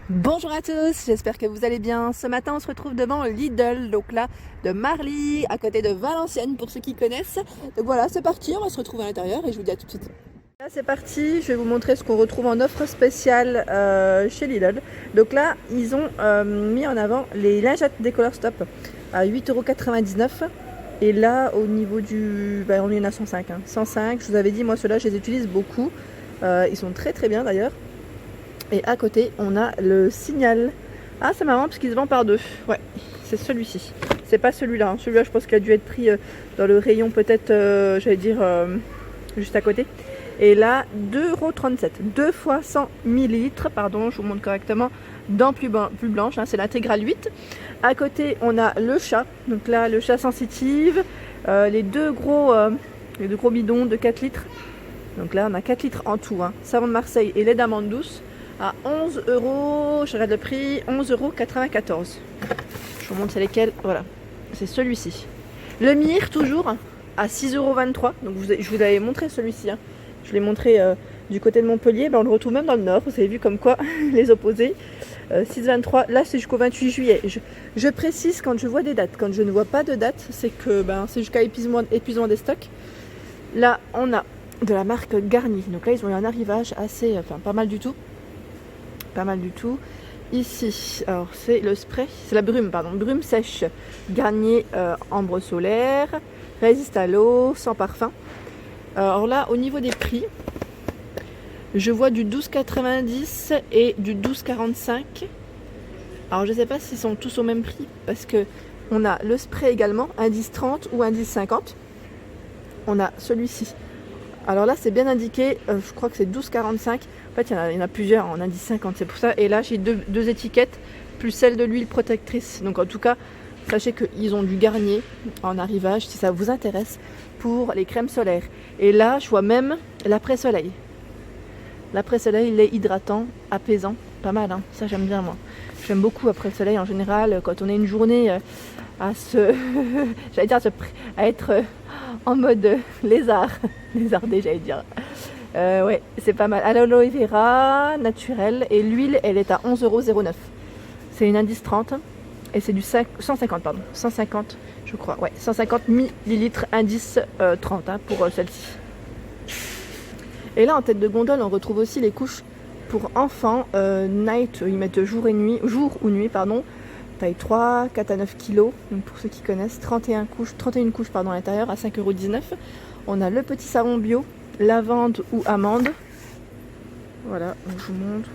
Bonjour à tous, j'espère que vous allez bien. Ce matin, on se retrouve devant Lidl, donc là, de Marly, à côté de Valenciennes, pour ceux qui connaissent. Donc voilà, c'est parti, on va se retrouver à l'intérieur et je vous dis à tout de suite. Là, c'est parti, je vais vous montrer ce qu'on retrouve en offre spéciale chez Lidl. Donc là, ils ont mis en avant les lingettes Décolleur Stop à 8,99 €. Et là, au niveau du... on en a 105. 105, je vous avais dit, moi, ceux-là, je les utilise beaucoup. Ils sont très très bien d'ailleurs. Et à côté, on a le Signal. Ah, c'est marrant parce qu'il se vend par deux. Ouais, c'est celui-ci. C'est pas celui-là. Hein. Celui-là, je pense qu'il a dû être pris dans le rayon peut-être, j'allais dire, juste à côté. Et là, 2,37 €. 2 fois 100 ml. Pardon, je vous montre correctement. Dents plus blanches. Hein, c'est l'intégrale 8. À côté, on a le chat. Donc là, le chat sensitive. Les deux gros bidons de 4 litres. Donc là, on a 4 litres en tout. Hein. Savon de Marseille et lait d'amande douce. À 11 €, je regarde le prix, 11,94 €. Je vous montre c'est lesquels, voilà, c'est celui-ci. Le Mire, toujours, à 6,23 €, donc je vous avais montré celui-ci, hein. Je l'ai montré du côté de Montpellier, on le retrouve même dans le Nord, vous avez vu comme quoi, les opposés. 6,23 €, là c'est jusqu'au 28 juillet. Je précise quand je vois des dates, quand je ne vois pas de date, c'est que c'est jusqu'à épuisement des stocks. Là, on a de la marque Garnier, donc là ils ont eu un arrivage assez, pas mal du tout. Pas mal du tout. Ici, alors c'est le spray, c'est la brume, pardon, brume sèche, Garnier ambre solaire, résiste à l'eau, sans parfum. Alors là, au niveau des prix, je vois du 12,90 € et du 12,45 €. Alors je sais pas s'ils sont tous au même prix, parce que on a le spray également, indice 30 ou indice 50. On a celui-ci. Alors là, c'est bien indiqué, je crois que c'est 12,45 €. En fait, il y en a plusieurs en indice 50, c'est pour ça. Et là, j'ai deux étiquettes, plus celle de l'huile protectrice. Donc en tout cas, sachez qu'ils ont du Garnier en arrivage, si ça vous intéresse, pour les crèmes solaires. Et là, je vois même l'après-soleil. L'après-soleil, il est hydratant, apaisant, pas mal, hein. Ça j'aime bien moi. J'aime beaucoup après-soleil en général, quand on a une journée à se... j'allais dire à être en mode lézardé, j'allais dire. Ouais, c'est pas mal. À l'aloe vera naturel et l'huile, elle est à 11,09 €. C'est une indice 30 et c'est du 150, pardon. 150, je crois. Ouais, 150 ml indice 30 hein, pour celle-ci. Et là, en tête de gondole, on retrouve aussi les couches pour enfants. Night, ils mettent jour ou nuit, pardon. Taille 3, 4 à 9 kg. Donc pour ceux qui connaissent, 31 couches à l'intérieur à 5,19 €. On a le petit savon bio. Lavande ou amande, voilà, donc je vous montre,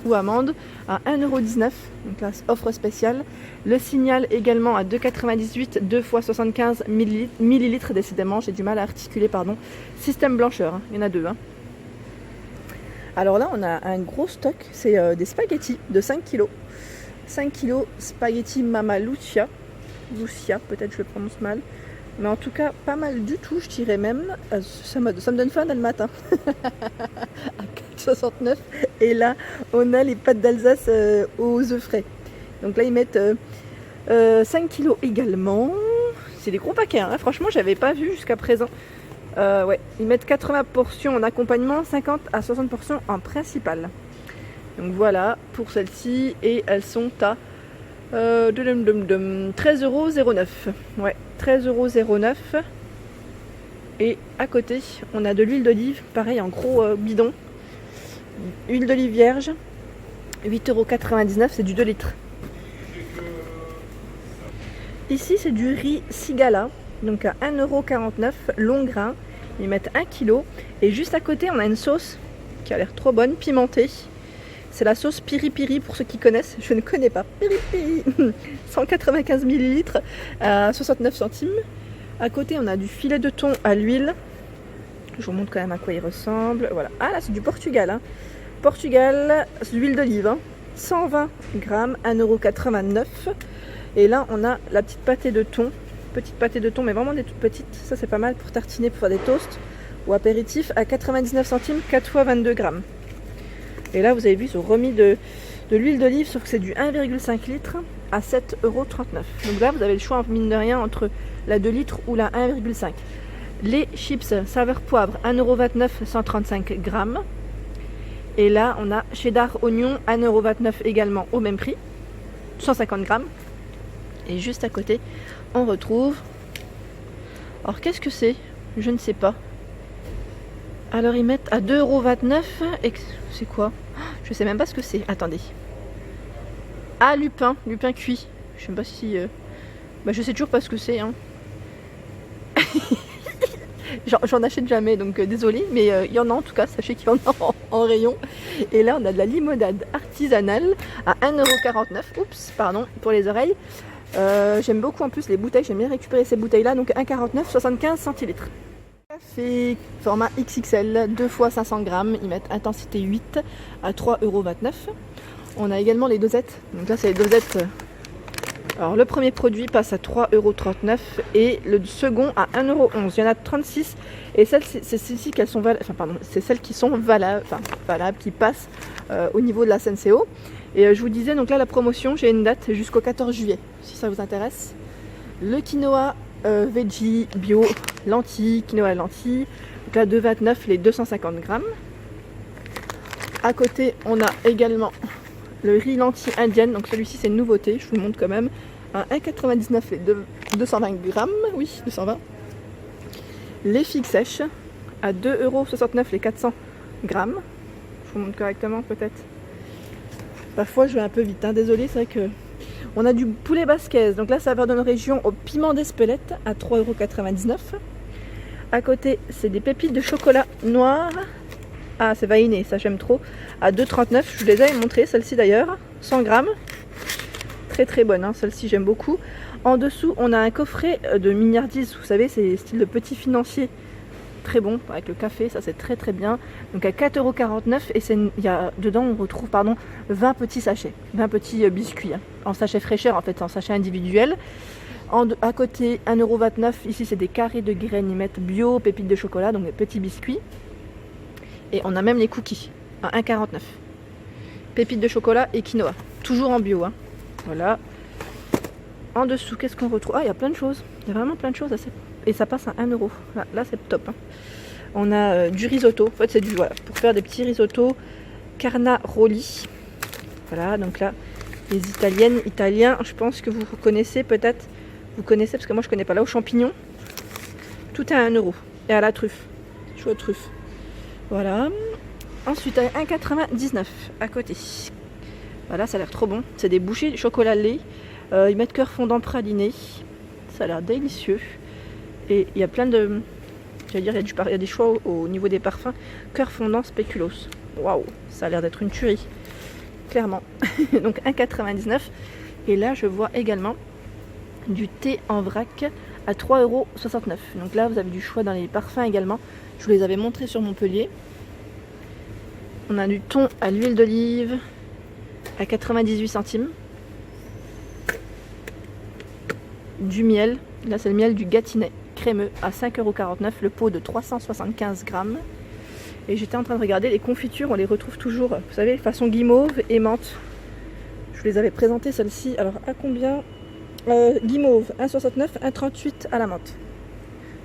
ou amande à 1,19 €, donc là offre spéciale. Le Signal également à 2,98 €, 2 fois 75 ml, décidément j'ai du mal à articuler, pardon. Système blancheur, hein. Il y en a deux. Hein. Alors là on a un gros stock, c'est des spaghettis de 5 kg. 5 kg spaghettis Mama Lucia, peut-être je le prononce mal. Mais en tout cas, pas mal du tout, je dirais même. Ça me donne faim dès le matin. À 4,69 €. Et là, on a les pâtes d'Alsace aux œufs frais. Donc là, ils mettent 5 kg également. C'est des gros paquets, hein. Franchement, j'avais pas vu jusqu'à présent. Ouais, ils mettent 80 portions en accompagnement, 50 à 60 portions en principal. Donc voilà, pour celles-ci. Et elles sont à 13,09 €. Ouais, 13,09 €. Et à côté, on a de l'huile d'olive, pareil en gros bidon. Huile d'olive vierge, 8,99 €, c'est du 2 litres. Ici, c'est du riz Sigala, donc à 1,49 € long grain. Ils mettent 1 kg. Et juste à côté, on a une sauce qui a l'air trop bonne, pimentée. C'est la sauce Piri Piri pour ceux qui connaissent. Je ne connais pas. Piri Piri. 195 ml à 69 centimes. À côté, on a du filet de thon à l'huile. Je vous montre quand même à quoi il ressemble. Voilà. Ah là, c'est du Portugal. Hein. Portugal, l'huile d'olive. Hein. 120 grammes, 1,89 €. Et là, on a la petite pâtée de thon. Petite pâtée de thon, mais vraiment des toutes petites. Ça, c'est pas mal pour tartiner, pour faire des toasts ou apéritifs. À 99 centimes, 4 fois 22 grammes. Et là, vous avez vu, ils ont remis de l'huile d'olive, sauf que c'est du 1,5 litre à 7,39 €. Donc là, vous avez le choix, mine de rien, entre la 2 litres ou la 1,5. Les chips saveur poivre, 1,29 €, 135 grammes. Et là, on a cheddar oignon, 1,29€ également au même prix, 150 grammes. Et juste à côté, on retrouve... Alors, qu'est-ce que c'est? Je ne sais pas. Alors, ils mettent à 2,29€. Et c'est quoi? Je sais même pas ce que c'est. Attendez. Ah, lupin cuit. Je sais pas si... Bah, je sais toujours pas ce que c'est. Hein. J'en achète jamais, donc désolé, mais il y en a en tout cas, sachez qu'il y en a en rayon. Et là, on a de la limonade artisanale à 1,49€. Oups, pardon, pour les oreilles. J'aime beaucoup en plus les bouteilles, j'aime bien récupérer ces bouteilles-là, donc 1,49€, 75 centilitres. Café format XXL, 2 fois 500 grammes, ils mettent intensité 8 à 3,29€. On a également les dosettes, donc là c'est les dosettes. Alors le premier produit passe à 3,39€ et le second à 1,11€. Il y en a 36 et c'est celles-ci qu'elles sont valables, enfin pardon, c'est celles qui sont valables, qui passent au niveau de la SNCO. Et je vous disais, donc là la promotion, j'ai une date jusqu'au 14 juillet, si ça vous intéresse. Le quinoa veggie bio, lentilles, quinoa lentilles, donc là 2,29€ les 250 grammes. À côté, on a également le riz lentilles indienne, donc celui-ci c'est une nouveauté, je vous le montre quand même, à 1,99€ les 220 grammes, oui 220. Les figues sèches à 2,69€ les 400 grammes, je vous montre correctement peut-être. Parfois je vais un peu vite, hein, désolé, c'est vrai que... On a du poulet basquaise, donc là ça va dans nos régions au piment d'Espelette à 3,99€. À côté c'est des pépites de chocolat noir. Ah, c'est vainé, ça j'aime trop. À 2,39€, je vous les avais montré, celle-ci d'ailleurs. 100 grammes. Très très bonne, hein, celle-ci j'aime beaucoup. En dessous, on a un coffret de mignardises. Vous savez, c'est style de petit financier. Très bon, avec le café, ça c'est très très bien. Donc à 4,49€ et dedans on retrouve 20 petits sachets. 20 petits biscuits. Hein, en sachet fraîcheur en fait, en sachet individuel. À côté, 1,29€. Ici c'est des carrés de graines, ils mettent bio, pépites de chocolat, donc des petits biscuits. Et on a même les cookies à 1,49€. Pépites de chocolat et quinoa. Toujours en bio. Hein. Voilà. En dessous, qu'est-ce qu'on retrouve? Ah, il y a plein de choses. Il y a vraiment plein de choses. Et ça passe à 1€. Là c'est top. Hein. On a du risotto. En fait, c'est voilà, pour faire des petits risottos carnaroli. Voilà, donc là, les italiens, je pense que vous connaissez peut-être. Vous connaissez, parce que moi je connais pas. Là, aux champignons. Tout est à 1€. Et à la truffe. Choix de truffe. Voilà. Ensuite, à 1,99€ à côté. Voilà, ça a l'air trop bon. C'est des bouchées de chocolat lait. Ils mettent cœur fondant praliné. Ça a l'air délicieux. Et il y a plein de... J'allais dire, il y a des choix au niveau des parfums. Cœur fondant spéculoos. Waouh, ça a l'air d'être une tuerie. Clairement. Donc 1,99€. Et là, je vois également du thé en vrac à 3,69€. Donc là, vous avez du choix dans les parfums également. Je vous les avais montrés sur Montpellier. On a du thon à l'huile d'olive à 98 centimes. Du miel. Là, c'est le miel du Gâtinais crémeux à 5,49€. Le pot de 375 grammes. Et j'étais en train de regarder les confitures. On les retrouve toujours, vous savez, façon guimauve et menthe. Je vous les avais présentées, celles-ci. Alors, à combien? Guimauve, 1,69€, 1,38€ à la menthe.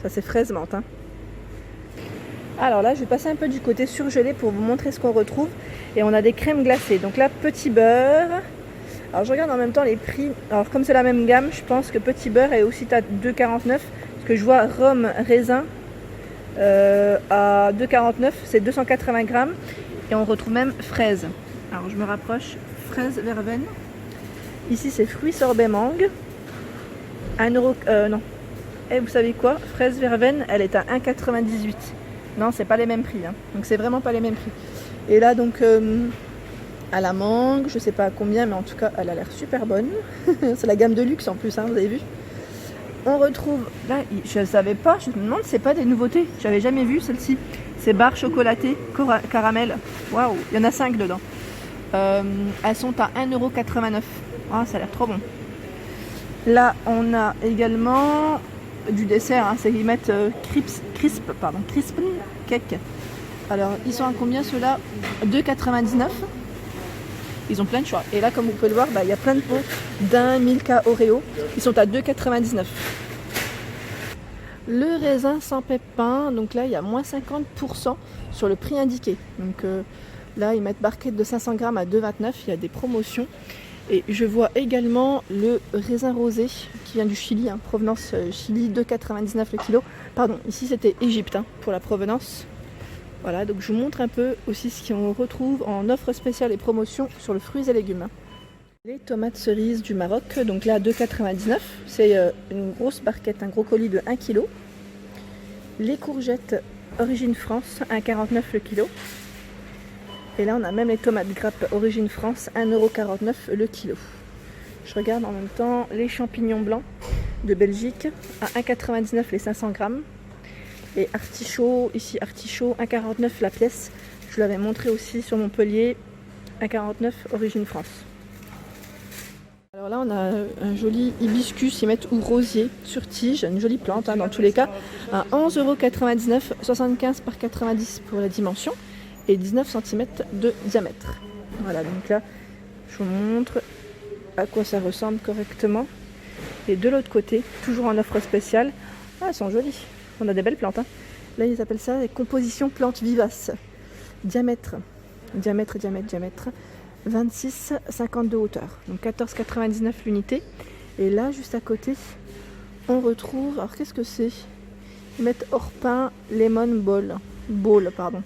Ça, c'est fraise menthe. Hein. Alors là, je vais passer un peu du côté surgelé pour vous montrer ce qu'on retrouve. Et on a des crèmes glacées. Donc là, petit beurre. Alors je regarde en même temps les prix. Alors comme c'est la même gamme, je pense que petit beurre est aussi à 2,49€. Parce que je vois rhum raisin à 2,49€. C'est 280 grammes. Et on retrouve même fraises. Alors je me rapproche. Fraise verveine. Ici c'est fruits sorbet mangue. 1€. Non. Et vous savez quoi? Fraise verveine, elle est à 1,98€. Non, c'est pas les mêmes prix. Hein. Donc c'est vraiment pas les mêmes prix. Et là donc à la mangue, je sais pas à combien, mais en tout cas elle a l'air super bonne. C'est la gamme de luxe en plus, hein, vous avez vu. On retrouve, là je savais pas, je me demande si c'est pas des nouveautés. J'avais jamais vu celle-ci. C'est barres chocolatées, caramel. Waouh, il y en a 5 dedans. Elles sont à 1,89€. Ah, ça a l'air trop bon. Là on a également du dessert, hein, c'est qu'ils mettent crisp cake. Alors ils sont à combien ceux-là? 2,99€. Ils ont plein de choix. Et là, comme vous pouvez le voir, il y a plein de pots d'un Milka Oreo. Ils sont à 2,99€. Le raisin sans pépin, donc là il y a moins 50% sur le prix indiqué. Donc Là, ils mettent barquette de 500 grammes à 2,29. Il y a des promotions. Et je vois également le raisin rosé qui vient du Chili, hein, provenance Chili, 2,99 le kilo. Pardon, ici c'était Égypte hein, pour la provenance. Voilà, donc je vous montre un peu aussi ce qu'on retrouve en offre spéciale et promotion sur le fruits et légumes. Les tomates cerises du Maroc, donc là 2,99. C'est une grosse barquette, un gros colis de 1 kg. Les courgettes Origine France, 1,49 le kilo. Et là, on a même les tomates grappes Origine France, 1,49 € le kilo. Je regarde en même temps les champignons blancs de Belgique à 1,99 les 500 grammes. Et artichaut, ici artichaut, 1,49 la pièce. Je l'avais montré aussi sur Montpellier, 1,49 Origine France. Alors là, on a un joli hibiscus, ils mettent ou rosier sur tige, une jolie plante hein, dans tous les cas, à 11,99 €, 75 par 90 pour la dimension. Et 19 cm de diamètre. Voilà, donc là, je vous montre à quoi ça ressemble correctement. Et de l'autre côté, toujours en offre spéciale, ah, elles sont jolies. On a des belles plantes. Hein. Là, ils appellent ça les compositions plantes vivaces. Diamètre, 26,50 de hauteur. Donc 14,99 l'unité. Et là, juste à côté, on retrouve, alors qu'est-ce que c'est? Ils mettent Orpin Lemon Ball, pardon.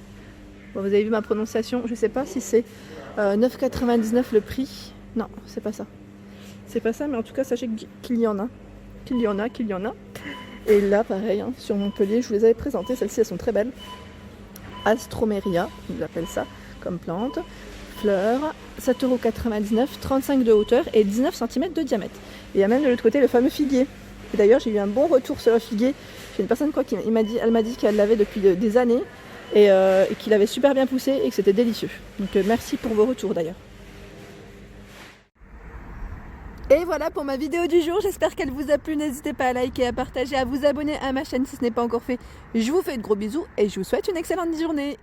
Bon, vous avez vu ma prononciation, je ne sais pas si c'est 9,99 le prix. Non, c'est pas ça. C'est pas ça, mais en tout cas, sachez qu'il y en a. Qu'il y en a. Et là, pareil, hein, sur Montpellier, je vous les avais présentées. Celles-ci, elles sont très belles. Astromeria, ils appellent ça comme plante. Fleurs, 7,99 €, 35 de hauteur et 19 cm de diamètre. Et il y a même de l'autre côté le fameux figuier. Et d'ailleurs, j'ai eu un bon retour sur le figuier. J'ai une personne elle m'a dit qu'elle l'avait depuis des années. Et qu'il avait super bien poussé et que c'était délicieux. Donc merci pour vos retours d'ailleurs. Et voilà pour ma vidéo du jour, j'espère qu'elle vous a plu. N'hésitez pas à liker, à partager, à vous abonner à ma chaîne si ce n'est pas encore fait. Je vous fais de gros bisous et je vous souhaite une excellente journée.